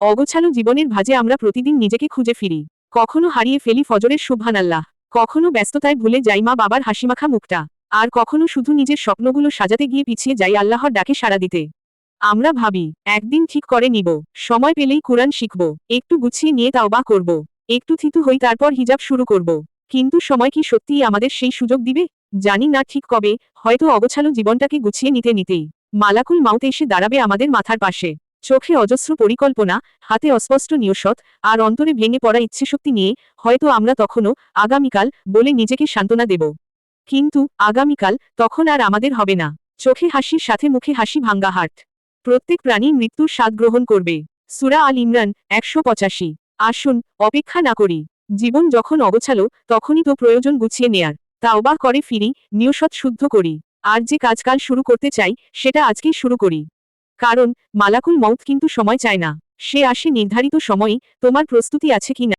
অগোছালো জীবনের ভাঁজে আমরা প্রতিদিন নিজেকে খুঁজে ফিরি। কখনো হারিয়ে ফেলি ফজরের সুবহানাল্লাহ, কখনো ব্যস্ততায় ভুলে যাই মা বাবার হাসিমাখা মুখটা, আর কখনো শুধু নিজের স্বপ্নগুলো সাজাতে গিয়ে পিছিয়ে যাই আল্লাহর ডাকে সাড়া দিতে। আমরা ভাবি, একদিন ঠিক করে নিব, সময় পেলেই কুরআন শিখব, একটু গুছিয়ে নিয়ে তাওবা করব, একটু থিতু হই তারপর হিজাব শুরু করব। কিন্তু সময় কি সত্যিই আমাদের সেই সুযোগ দিবে? জানি না ঠিক কবে, হয়তো অগোছালো জীবনটাকে গুছিয়ে নিতে নিতেই মালাকুল মাউত এসে দাঁড়াবে আমাদের মাথার পাশে। চোখে অজস্র পরিকল্পনা, হাতে অস্পষ্ট নিয়সত, আর অন্তরে ভেঙে পড়া ইচ্ছেশক্তি নিয়ে হয়তো আমরা তখনও আগামীকাল বলে নিজেকে সান্ত্বনা দেব। কিন্তু আগামীকাল তখন আর আমাদের হবে না। চোখে হাসির সাথে মুখে হাসি ভাঙ্গা হাট। প্রত্যেক প্রাণী মৃত্যুর স্বাদ গ্রহণ করবে। সূরা আল ইমরান ১৮৫। আসুন, অপেক্ষা না করি। জীবন যখন অগোছালো তখনই তো প্রয়োজন গুছিয়ে নেয়ার। তাওবা করে ফিরি, নিয়সত শুদ্ধ করি। আর যে কাজ কাল শুরু করতে চাই সেটা আজকেই শুরু করি। কারণ মালাকুল মউত কিন্তু সময় চায় না, সে আসে নির্ধারিত সময়েই। তোমার প্রস্তুতি আছে কিনা?